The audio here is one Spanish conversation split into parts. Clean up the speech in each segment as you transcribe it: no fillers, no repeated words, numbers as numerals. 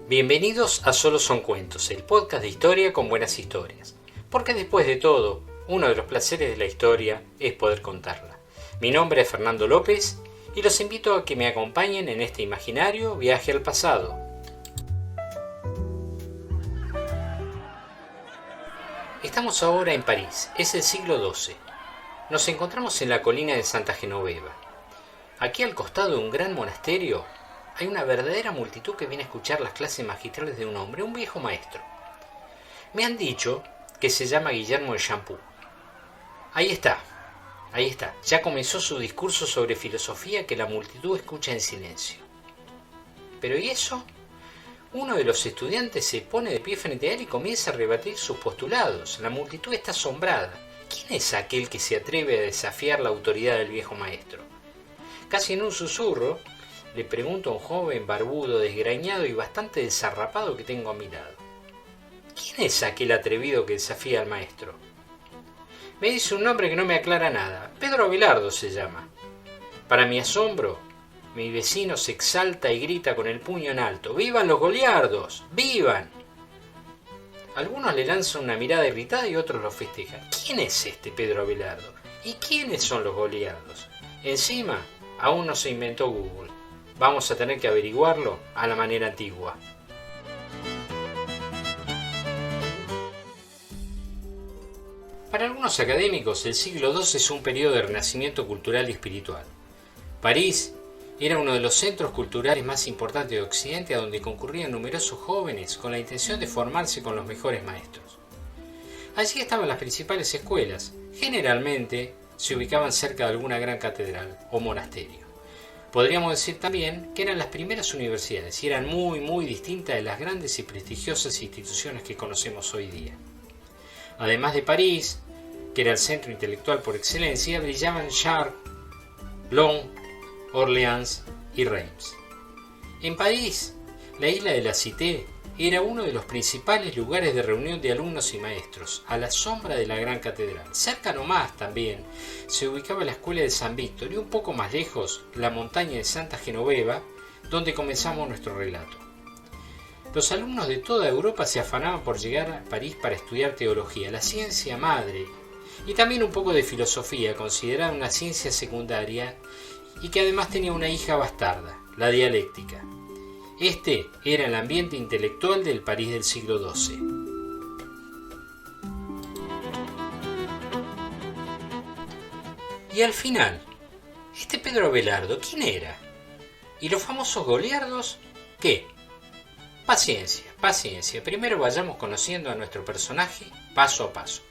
Bienvenidos a Solo Son Cuentos, el podcast de historia con buenas historias. Porque después de todo, uno de los placeres de la historia es poder contarla. Mi nombre es Fernando López y los invito a que me acompañen en este imaginario viaje al pasado. Estamos ahora en París, es el siglo XII. Nos encontramos en la colina de Santa Genoveva. Aquí al costado de un gran monasterio hay una verdadera multitud que viene a escuchar las clases magistrales de un hombre, un viejo maestro. Me han dicho que se llama Guillermo de Champoux. Ahí está, ya comenzó su discurso sobre filosofía que la multitud escucha en silencio. ¿Pero y eso? Uno de los estudiantes se pone de pie frente a él y comienza a rebatir sus postulados. La multitud está asombrada. ¿Quién es aquel que se atreve a desafiar la autoridad del viejo maestro? Casi en un susurro, le pregunto a un joven barbudo, desgreñado y bastante desarrapado que tengo a mi lado. ¿Quién es aquel atrevido que desafía al maestro? Me dice un nombre que no me aclara nada. Pedro Abelardo se llama. Para mi asombro, mi vecino se exalta y grita con el puño en alto. ¡Vivan los goliardos! ¡Vivan! Algunos le lanzan una mirada irritada y otros lo festejan. ¿Quién es este Pedro Abelardo? ¿Y quiénes son los goliardos? Encima, aún no se inventó Google. Vamos a tener que averiguarlo a la manera antigua. Para algunos académicos, el siglo II es un periodo de renacimiento cultural y espiritual. París era uno de los centros culturales más importantes de Occidente, a donde concurrían numerosos jóvenes con la intención de formarse con los mejores maestros. Allí estaban las principales escuelas. Generalmente se ubicaban cerca de alguna gran catedral o monasterio. Podríamos decir también que eran las primeras universidades y eran muy distintas de las grandes y prestigiosas instituciones que conocemos hoy día. Además de París, que era el centro intelectual por excelencia, brillaban Chartres, Boulogne, Orleans y Reims. En París, la isla de la Cité era uno de los principales lugares de reunión de alumnos y maestros, a la sombra de la gran catedral. Cerca nomás también se ubicaba la escuela de San Víctor y un poco más lejos la montaña de Santa Genoveva, donde comenzamos nuestro relato. Los alumnos de toda Europa se afanaban por llegar a París para estudiar teología, la ciencia madre, y también un poco de filosofía, considerada una ciencia secundaria y que además tenía una hija bastarda, la dialéctica. Este era el ambiente intelectual del París del siglo XII. Y al final, este Pedro Abelardo, ¿quién era? ¿Y los famosos goliardos? ¿Qué? Paciencia. Primero vayamos conociendo a nuestro personaje paso a paso.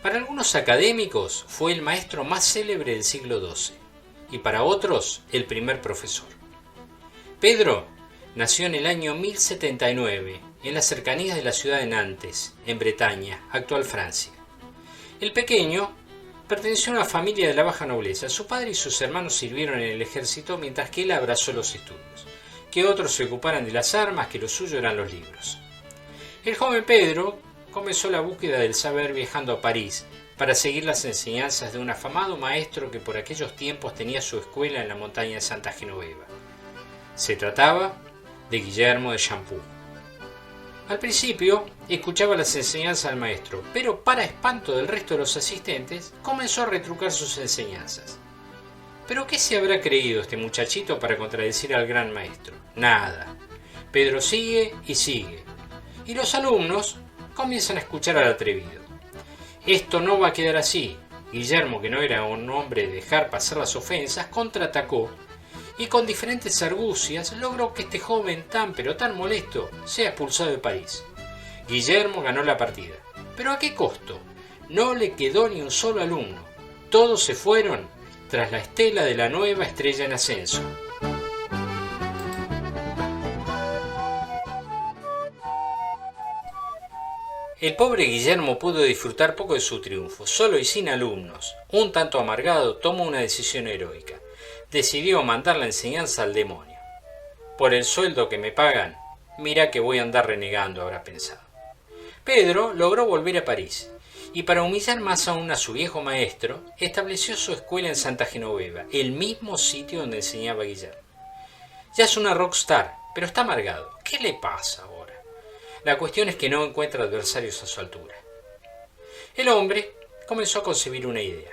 Para algunos académicos fue el maestro más célebre del siglo XII y para otros el primer profesor. Pedro nació en el año 1079 en las cercanías de la ciudad de Nantes, en Bretaña, actual Francia. El pequeño perteneció a una familia de la baja nobleza. Su padre y sus hermanos sirvieron en el ejército mientras que él abrazó los estudios. Que otros se ocuparan de las armas, que lo suyo eran los libros. El joven Pedro comenzó la búsqueda del saber viajando a París para seguir las enseñanzas de un afamado maestro que por aquellos tiempos tenía su escuela en la montaña de Santa Genoveva. Se trataba de Guillermo de Champoux. Al principio escuchaba las enseñanzas del maestro, pero para espanto del resto de los asistentes comenzó a retrucar sus enseñanzas. ¿Pero qué se habrá creído este muchachito para contradecir al gran maestro? Nada. Pedro sigue y sigue. Y los alumnos comienzan a escuchar al atrevido. Esto no va a quedar así. Guillermo, que no era un hombre de dejar pasar las ofensas, contraatacó y con diferentes argucias logró que este joven tan molesto sea expulsado de París. Guillermo ganó la partida. ¿Pero a qué costo? No le quedó ni un solo alumno. Todos se fueron tras la estela de la nueva estrella en ascenso. El pobre Guillermo pudo disfrutar poco de su triunfo. Solo y sin alumnos, un tanto amargado, tomó una decisión heroica. Decidió mandar la enseñanza al demonio. Por el sueldo que me pagan, mira que voy a andar renegando, habrá pensado. Pedro logró volver a París, y para humillar más aún a su viejo maestro, estableció su escuela en Santa Genoveva, el mismo sitio donde enseñaba Guillermo. Ya es una rockstar, pero está amargado. ¿Qué le pasa ahora? La cuestión es que no encuentra adversarios a su altura. El hombre comenzó a concebir una idea.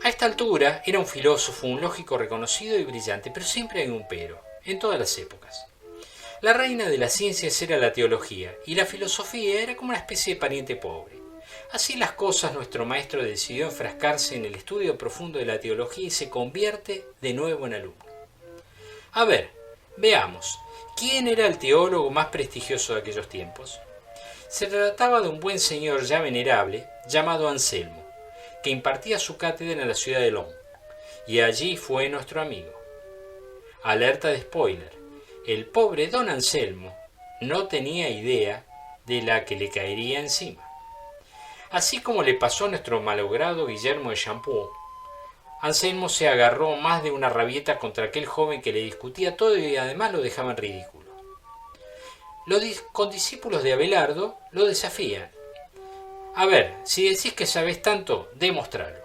A esta altura era un filósofo, un lógico reconocido y brillante, pero siempre hay un pero, en todas las épocas. La reina de las ciencias era la teología, y la filosofía era como una especie de pariente pobre. Así las cosas, nuestro maestro decidió enfrascarse en el estudio profundo de la teología y se convierte de nuevo en alumno. A ver, veamos, ¿quién era el teólogo más prestigioso de aquellos tiempos? Se trataba de un buen señor ya venerable, llamado Anselmo, que impartía su cátedra en la ciudad de Lons, y allí fue nuestro amigo. Alerta de spoiler, el pobre don Anselmo no tenía idea de la que le caería encima. Así como le pasó a nuestro malogrado Guillermo de Champoux, Anselmo se agarró más de una rabieta contra aquel joven que le discutía todo y además lo dejaba en ridículo. Los condiscípulos de Abelardo lo desafían. A ver, si decís que sabés tanto, demostralo.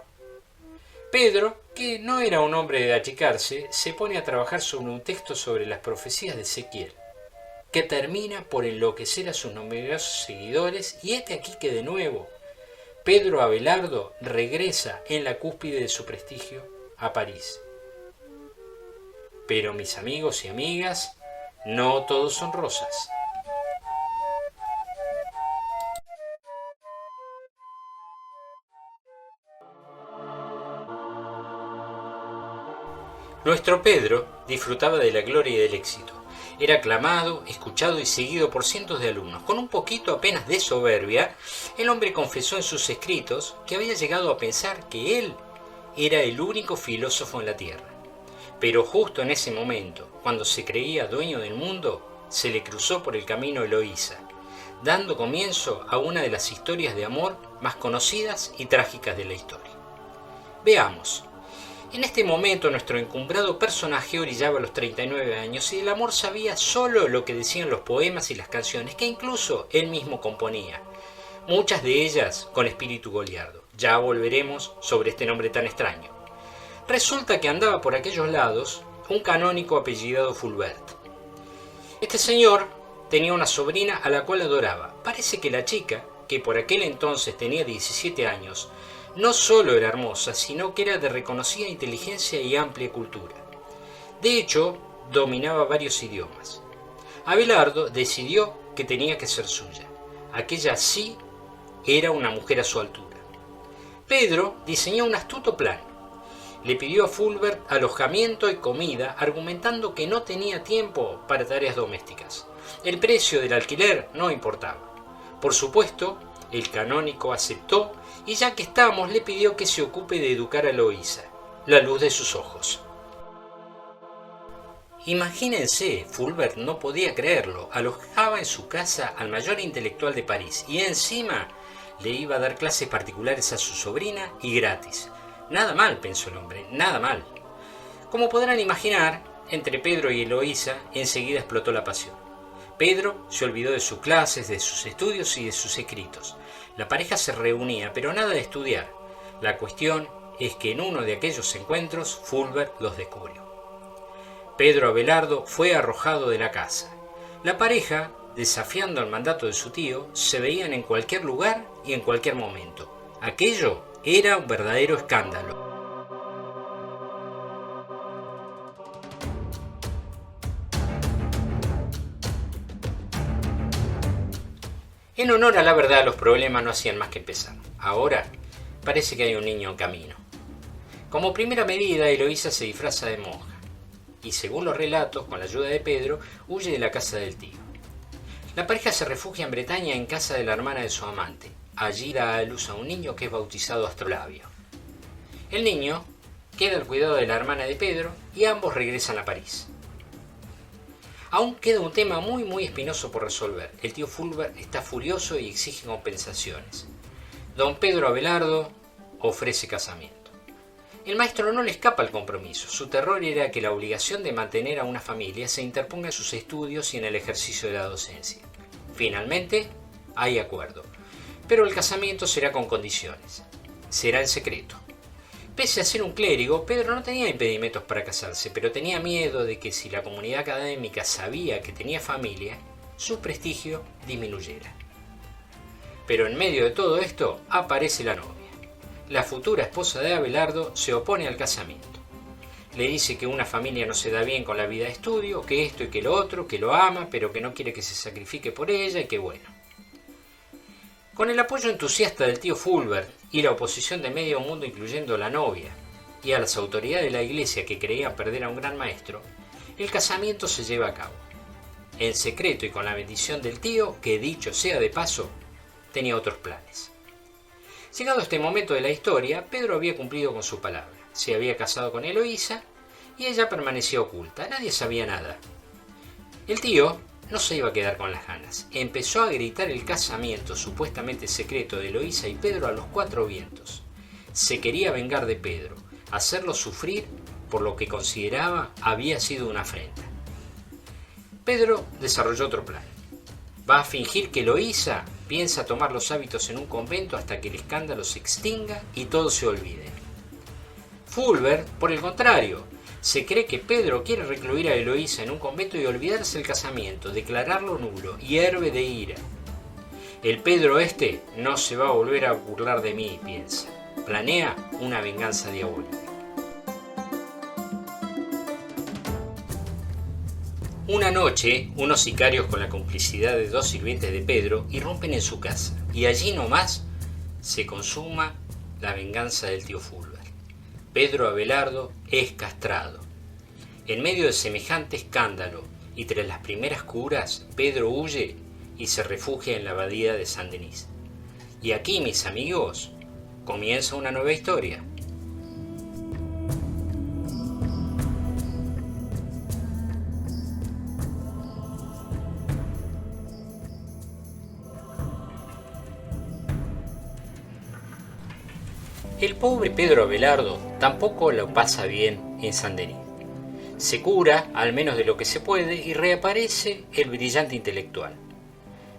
Pedro, que no era un hombre de achicarse, se pone a trabajar sobre un texto sobre las profecías de Ezequiel, que termina por enloquecer a sus numerosos seguidores, y este aquí que de nuevo Pedro Abelardo regresa en la cúspide de su prestigio a París. Pero mis amigos y amigas, no todos son rosas. Nuestro Pedro disfrutaba de la gloria y del éxito. Era aclamado, escuchado y seguido por cientos de alumnos. Con un poquito apenas de soberbia, el hombre confesó en sus escritos que había llegado a pensar que él era el único filósofo en la tierra. Pero justo en ese momento, cuando se creía dueño del mundo, se le cruzó por el camino Eloísa, dando comienzo a una de las historias de amor más conocidas y trágicas de la historia. Veamos. En este momento nuestro encumbrado personaje orillaba los 39 años y del amor sabía solo lo que decían los poemas y las canciones que incluso él mismo componía, muchas de ellas con espíritu goliardo. Ya volveremos sobre este nombre tan extraño. Resulta que andaba por aquellos lados un canónico apellidado Fulbert. Este señor tenía una sobrina a la cual adoraba. Parece que la chica, que por aquel entonces tenía 17 años, no solo era hermosa, sino que era de reconocida inteligencia y amplia cultura. De hecho, dominaba varios idiomas. Abelardo decidió que tenía que ser suya. Aquella sí era una mujer a su altura. Pedro diseñó un astuto plan. Le pidió a Fulbert alojamiento y comida, argumentando que no tenía tiempo para tareas domésticas. El precio del alquiler no importaba. Por supuesto, el canónico aceptó y ya que estamos le pidió que se ocupe de educar a Eloísa, la luz de sus ojos. Imagínense, Fulbert no podía creerlo, alojaba en su casa al mayor intelectual de París y encima le iba a dar clases particulares a su sobrina y gratis. Nada mal, pensó el hombre, nada mal. Como podrán imaginar, entre Pedro y Eloísa enseguida explotó la pasión. Pedro se olvidó de sus clases, de sus estudios y de sus escritos. La pareja se reunía, pero nada de estudiar. La cuestión es que en uno de aquellos encuentros Fulbert los descubrió. Pedro Abelardo fue arrojado de la casa. La pareja, desafiando el mandato de su tío, se veían en cualquier lugar y en cualquier momento. Aquello era un verdadero escándalo. En honor a la verdad, los problemas no hacían más que empezar. Ahora parece que hay un niño en camino. Como primera medida, Eloísa se disfraza de monja y, según los relatos, con la ayuda de Pedro, huye de la casa del tío. La pareja se refugia en Bretaña en casa de la hermana de su amante. Allí da a luz a un niño que es bautizado Astrolabio. El niño queda al cuidado de la hermana de Pedro y ambos regresan a París. Aún queda un tema muy espinoso por resolver. El tío Fulbert está furioso y exige compensaciones. Don Pedro Abelardo ofrece casamiento. El maestro no le escapa al compromiso. Su terror era que la obligación de mantener a una familia se interponga en sus estudios y en el ejercicio de la docencia. Finalmente, hay acuerdo. Pero el casamiento será con condiciones. Será en secreto. Pese a ser un clérigo, Pedro no tenía impedimentos para casarse, pero tenía miedo de que si la comunidad académica sabía que tenía familia, su prestigio disminuyera. Pero en medio de todo esto aparece la novia. La futura esposa de Abelardo se opone al casamiento. Le dice que una familia no se da bien con la vida de estudio, que esto y que lo otro, que lo ama, pero que no quiere que se sacrifique por ella y que bueno. Con el apoyo entusiasta del tío Fulbert y la oposición de medio mundo, incluyendo la novia, y a las autoridades de la iglesia que creían perder a un gran maestro, el casamiento se lleva a cabo. En secreto y con la bendición del tío, que dicho sea de paso, tenía otros planes. Llegado este momento de la historia, Pedro había cumplido con su palabra. Se había casado con Eloísa y ella permanecía oculta. Nadie sabía nada. El tío no se iba a quedar con las ganas. Empezó a gritar el casamiento supuestamente secreto de Eloísa y Pedro a los cuatro vientos. Se quería vengar de Pedro, hacerlo sufrir por lo que consideraba había sido una afrenta. Pedro desarrolló otro plan. Va a fingir que Eloísa piensa tomar los hábitos en un convento hasta que el escándalo se extinga y todos se olviden. Fulbert, por el contrario, se cree que Pedro quiere recluir a Eloísa en un convento y olvidarse el casamiento, declararlo nulo, y hierve de ira. El Pedro no se va a volver a burlar de mí, piensa. Planea una venganza diabólica. Una noche, unos sicarios con la complicidad de dos sirvientes de Pedro irrumpen en su casa, y allí nomás se consuma la venganza del tío Fulbert. Pedro Abelardo es castrado. En medio de semejante escándalo y tras las primeras curas, Pedro huye y se refugia en la abadía de Saint-Denis. Y aquí, mis amigos, comienza una nueva historia. El pobre Pedro Abelardo tampoco lo pasa bien en Saint-Denis. Se cura, al menos de lo que se puede, y reaparece el brillante intelectual.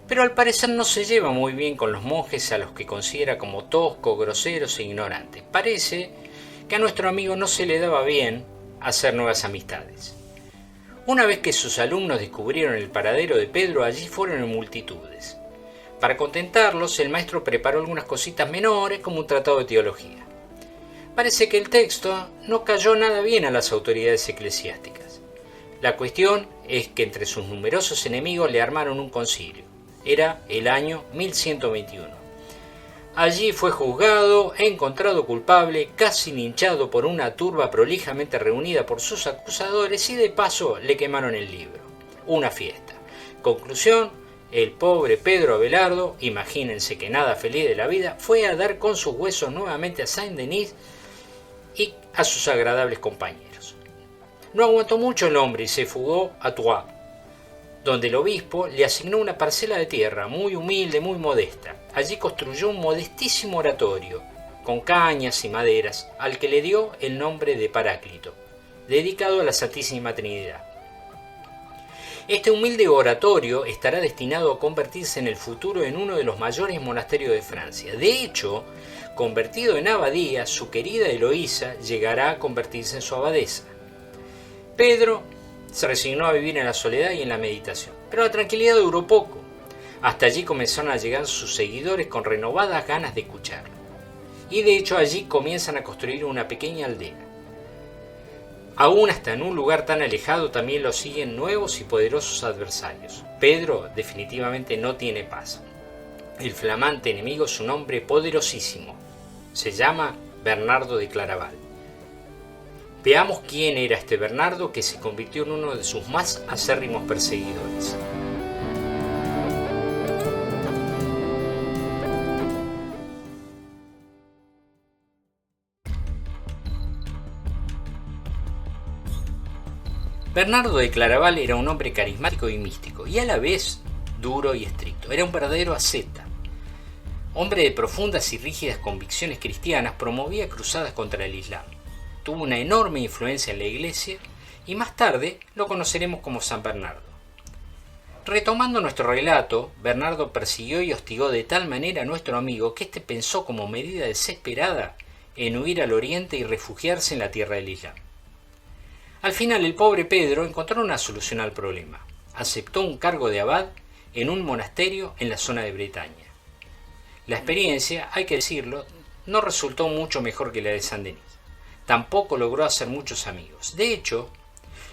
Pero al parecer no se lleva muy bien con los monjes a los que considera como toscos, groseros e ignorantes. Parece que a nuestro amigo no se le daba bien hacer nuevas amistades. Una vez que sus alumnos descubrieron el paradero de Pedro, allí fueron en multitudes. Para contentarlos, el maestro preparó algunas cositas menores, como un tratado de teología. Parece que el texto no cayó nada bien a las autoridades eclesiásticas. La cuestión es que entre sus numerosos enemigos le armaron un concilio. Era el año 1121. Allí fue juzgado, encontrado culpable, casi linchado por una turba prolijamente reunida por sus acusadores y de paso le quemaron el libro. Una fiesta. Conclusión: el pobre Pedro Abelardo, imagínense que nada feliz de la vida, fue a dar con sus huesos nuevamente a Saint-Denis y a sus agradables compañeros. No aguantó mucho el hombre y se fugó a Troyes, donde el obispo le asignó una parcela de tierra muy humilde, muy modesta. Allí construyó un modestísimo oratorio, con cañas y maderas, al que le dio el nombre de Paráclito, dedicado a la Santísima Trinidad. Este humilde oratorio estará destinado a convertirse en el futuro en uno de los mayores monasterios de Francia. De hecho, convertido en abadía, su querida Eloísa llegará a convertirse en su abadesa. Pedro se resignó a vivir en la soledad y en la meditación, pero la tranquilidad duró poco. Hasta allí comenzaron a llegar sus seguidores con renovadas ganas de escucharlo. Y de hecho allí comienzan a construir una pequeña aldea. Aún hasta en un lugar tan alejado también lo siguen nuevos y poderosos adversarios. Pedro definitivamente no tiene paz. El flamante enemigo es un hombre poderosísimo. Se llama Bernardo de Claraval. Veamos quién era este Bernardo, que se convirtió en uno de sus más acérrimos perseguidores. Bernardo de Claraval era un hombre carismático y místico, y a la vez duro y estricto. Era un verdadero asceta. Hombre de profundas y rígidas convicciones cristianas, promovía cruzadas contra el Islam. Tuvo una enorme influencia en la iglesia y más tarde lo conoceremos como San Bernardo. Retomando nuestro relato, Bernardo persiguió y hostigó de tal manera a nuestro amigo que éste pensó como medida desesperada en huir al oriente y refugiarse en la tierra del Islam. Al final el pobre Pedro encontró una solución al problema. Aceptó un cargo de abad en un monasterio en la zona de Bretaña. La experiencia, hay que decirlo, no resultó mucho mejor que la de Saint-Denis. Tampoco logró hacer muchos amigos. De hecho,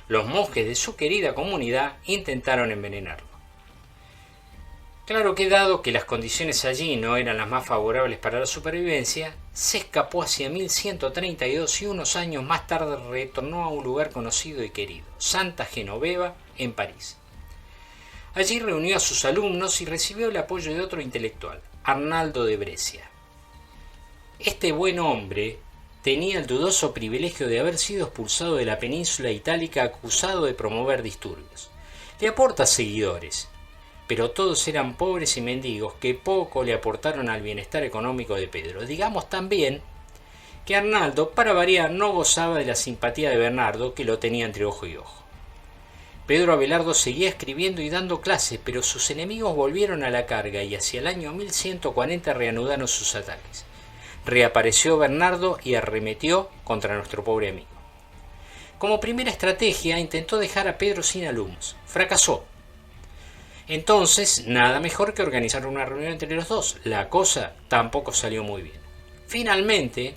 los monjes de su querida comunidad intentaron envenenarlo. Claro que dado que las condiciones allí no eran las más favorables para la supervivencia, se escapó hacia 1132 y unos años más tarde retornó a un lugar conocido y querido, Santa Genoveva, en París. Allí reunió a sus alumnos y recibió el apoyo de otro intelectual, Arnaldo de Brescia. Este buen hombre tenía el dudoso privilegio de haber sido expulsado de la península itálica acusado de promover disturbios. Le aporta seguidores, pero todos eran pobres y mendigos que poco le aportaron al bienestar económico de Pedro. Digamos también que Arnaldo, para variar, no gozaba de la simpatía de Bernardo, que lo tenía entre ojo y ojo. Pedro Abelardo seguía escribiendo y dando clases, pero sus enemigos volvieron a la carga y hacia el año 1140 reanudaron sus ataques. Reapareció Bernardo y arremetió contra nuestro pobre amigo. Como primera estrategia intentó dejar a Pedro sin alumnos. Fracasó. Entonces, nada mejor que organizar una reunión entre los dos. La cosa tampoco salió muy bien. Finalmente,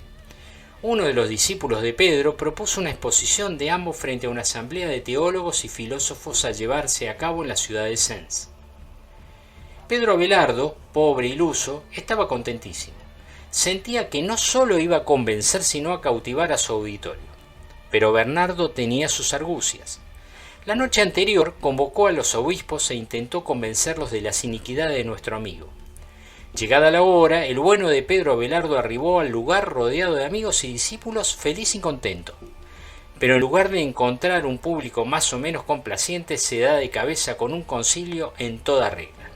uno de los discípulos de Pedro propuso una exposición de ambos frente a una asamblea de teólogos y filósofos a llevarse a cabo en la ciudad de Sens. Pedro Abelardo, pobre iluso, estaba contentísimo. Sentía que no solo iba a convencer sino a cautivar a su auditorio. Pero Bernardo tenía sus argucias. La noche anterior convocó a los obispos e intentó convencerlos de las iniquidades de nuestro amigo. Llegada la hora, el bueno de Pedro Abelardo arribó al lugar rodeado de amigos y discípulos, feliz y contento. Pero en lugar de encontrar un público más o menos complaciente, se da de cabeza con un concilio en toda regla.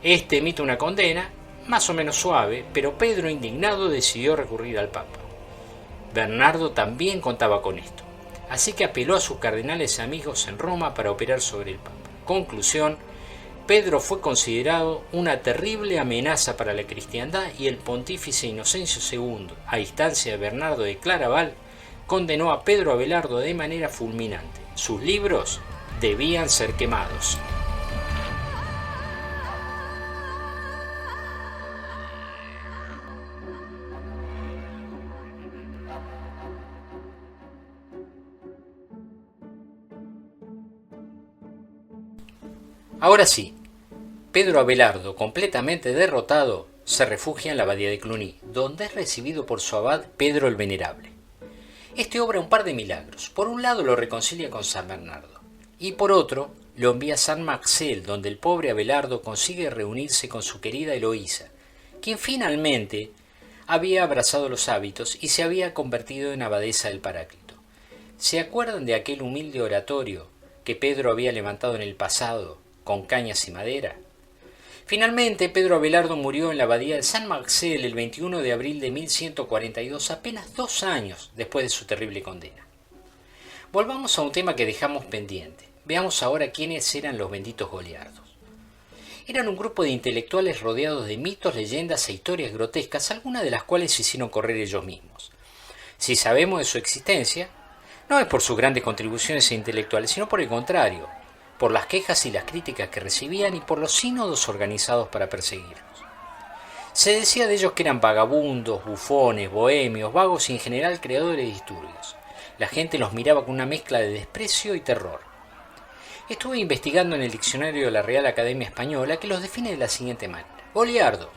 Este emite una condena, más o menos suave, pero Pedro, indignado, decidió recurrir al Papa. Bernardo también contaba con esto, así que apeló a sus cardenales amigos en Roma para operar sobre el Papa. Conclusión: Pedro fue considerado una terrible amenaza para la cristiandad y el pontífice Inocencio II, a instancia de Bernardo de Claraval, condenó a Pedro Abelardo de manera fulminante. Sus libros debían ser quemados. Ahora sí, Pedro Abelardo, completamente derrotado, se refugia en la abadía de Cluny, donde es recibido por su abad Pedro el Venerable. Este obra un par de milagros. Por un lado lo reconcilia con San Bernardo, y por otro lo envía a San Marcel, donde el pobre Abelardo consigue reunirse con su querida Eloísa, quien finalmente había abrazado los hábitos y se había convertido en abadesa del Paráclito. ¿Se acuerdan de aquel humilde oratorio que Pedro había levantado en el pasado, con cañas y madera? Finalmente, Pedro Abelardo murió en la abadía de San Marcel el 21 de abril de 1142, apenas 2 años después de su terrible condena. Volvamos a un tema que dejamos pendiente. Veamos ahora quiénes eran los benditos goliardos. Eran un grupo de intelectuales rodeados de mitos, leyendas e historias grotescas, algunas de las cuales se hicieron correr ellos mismos. Si sabemos de su existencia, no es por sus grandes contribuciones intelectuales, sino por el contrario, por las quejas y las críticas que recibían y por los sínodos organizados para perseguirlos. Se decía de ellos que eran vagabundos, bufones, bohemios, vagos y en general creadores de disturbios. La gente los miraba con una mezcla de desprecio y terror. Estuve investigando en el diccionario de la Real Academia Española, que los define de la siguiente manera: goliardo,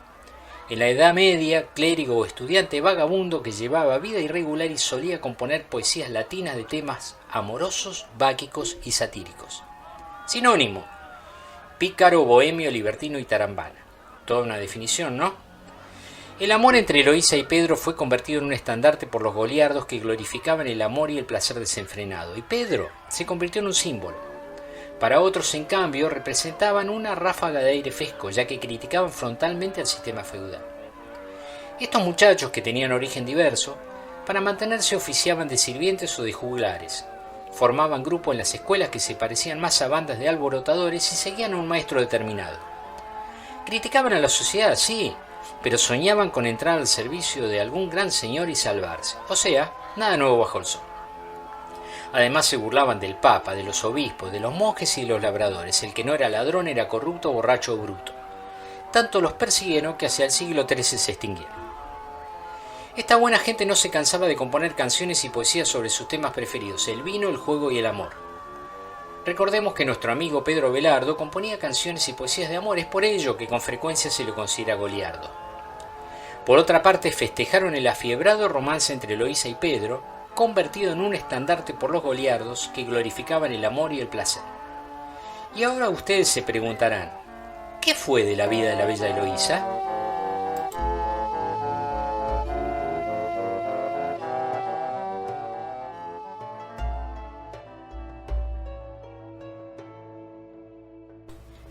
en la Edad Media, clérigo o estudiante vagabundo que llevaba vida irregular y solía componer poesías latinas de temas amorosos, báquicos y satíricos. Sinónimo: pícaro, bohemio, libertino y tarambana. Toda una definición, ¿no? El amor entre Eloísa y Pedro fue convertido en un estandarte por los goliardos que glorificaban el amor y el placer desenfrenado, y Pedro se convirtió en un símbolo. Para otros, en cambio, representaban una ráfaga de aire fresco, ya que criticaban frontalmente al sistema feudal. Estos muchachos, que tenían origen diverso, para mantenerse oficiaban de sirvientes o de juglares. Formaban grupos en las escuelas que se parecían más a bandas de alborotadores y seguían a un maestro determinado. Criticaban a la sociedad, sí, pero soñaban con entrar al servicio de algún gran señor y salvarse. O sea, nada nuevo bajo el sol. Además se burlaban del papa, de los obispos, de los monjes y de los labradores. El que no era ladrón era corrupto, borracho o bruto. Tanto los persiguieron que hacia el siglo XIII se extinguieron. Esta buena gente no se cansaba de componer canciones y poesías sobre sus temas preferidos, el vino, el juego y el amor. Recordemos que nuestro amigo Pedro Abelardo componía canciones y poesías de amor, es por ello que con frecuencia se lo considera goliardo. Por otra parte, festejaron el afiebrado romance entre Eloísa y Pedro, convertido en un estandarte por los goliardos que glorificaban el amor y el placer. Y ahora ustedes se preguntarán, ¿qué fue de la vida de la bella Eloísa?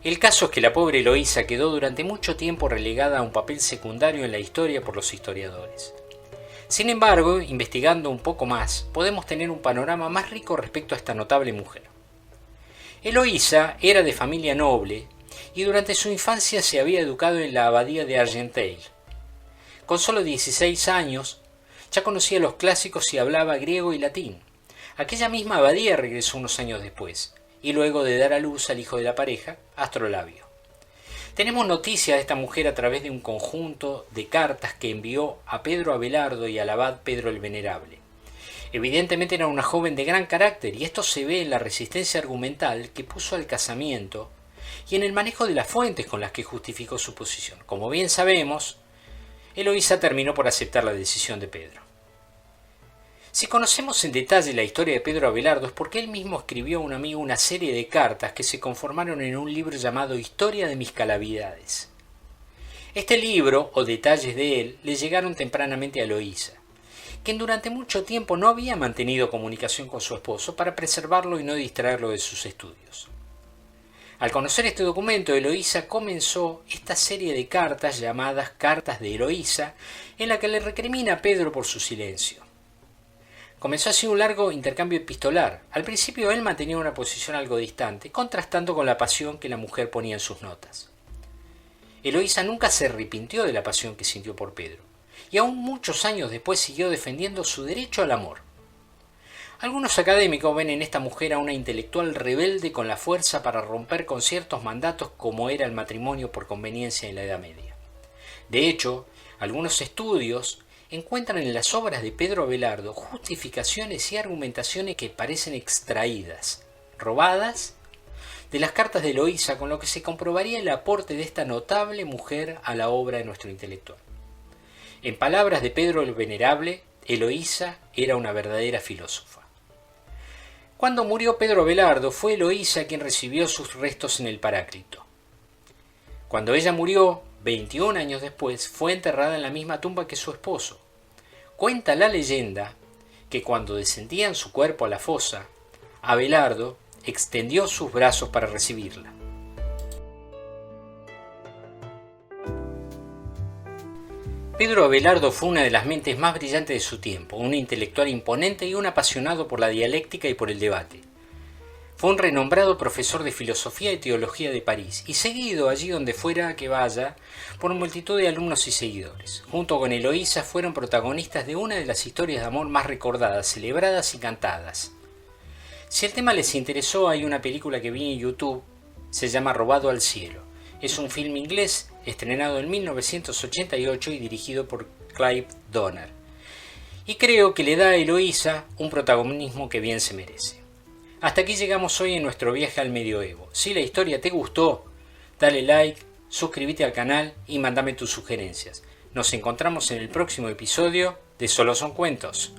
El caso es que la pobre Eloísa quedó durante mucho tiempo relegada a un papel secundario en la historia por los historiadores. Sin embargo, investigando un poco más, podemos tener un panorama más rico respecto a esta notable mujer. Eloísa era de familia noble y durante su infancia se había educado en la abadía de Argenteuil. Con solo 16 años, ya conocía los clásicos y hablaba griego y latín. Aquella misma abadía regresó unos años después, y luego de dar a luz al hijo de la pareja, Astrolabio. Tenemos noticia de esta mujer a través de un conjunto de cartas que envió a Pedro Abelardo y al abad Pedro el Venerable. Evidentemente era una joven de gran carácter y esto se ve en la resistencia argumental que puso al casamiento y en el manejo de las fuentes con las que justificó su posición. Como bien sabemos, Eloísa terminó por aceptar la decisión de Pedro. Si conocemos en detalle la historia de Pedro Abelardo es porque él mismo escribió a un amigo una serie de cartas que se conformaron en un libro llamado Historia de mis calamidades. Este libro, o detalles de él, le llegaron tempranamente a Eloísa, quien durante mucho tiempo no había mantenido comunicación con su esposo para preservarlo y no distraerlo de sus estudios. Al conocer este documento, Eloísa comenzó esta serie de cartas llamadas Cartas de Eloísa, en la que le recrimina a Pedro por su silencio. Comenzó así un largo intercambio epistolar. Al principio él mantenía una posición algo distante, contrastando con la pasión que la mujer ponía en sus notas. Eloísa nunca se arrepintió de la pasión que sintió por Pedro, y aún muchos años después siguió defendiendo su derecho al amor. Algunos académicos ven en esta mujer a una intelectual rebelde con la fuerza para romper con ciertos mandatos como era el matrimonio por conveniencia en la Edad Media. De hecho, algunos estudios encuentran en las obras de Pedro Abelardo justificaciones y argumentaciones que parecen extraídas, robadas, de las cartas de Eloísa, con lo que se comprobaría el aporte de esta notable mujer a la obra de nuestro intelectual. En palabras de Pedro el Venerable, Eloísa era una verdadera filósofa. Cuando murió Pedro Abelardo, fue Eloísa quien recibió sus restos en el Paráclito. Cuando ella murió, 21 años después, fue enterrada en la misma tumba que su esposo. Cuenta la leyenda que cuando descendían su cuerpo a la fosa, Abelardo extendió sus brazos para recibirla. Pedro Abelardo fue una de las mentes más brillantes de su tiempo, un intelectual imponente y un apasionado por la dialéctica y por el debate. Fue un renombrado profesor de filosofía y teología de París, y seguido allí donde fuera que vaya por multitud de alumnos y seguidores. Junto con Eloísa fueron protagonistas de una de las historias de amor más recordadas, celebradas y cantadas. Si el tema les interesó, hay una película que vi en YouTube, se llama Robado al cielo. Es un film inglés estrenado en 1988 y dirigido por Clive Donner. Y creo que le da a Eloísa un protagonismo que bien se merece. Hasta aquí llegamos hoy en nuestro viaje al medioevo. Si la historia te gustó, dale like, suscríbete al canal y mándame tus sugerencias. Nos encontramos en el próximo episodio de Solo son cuentos.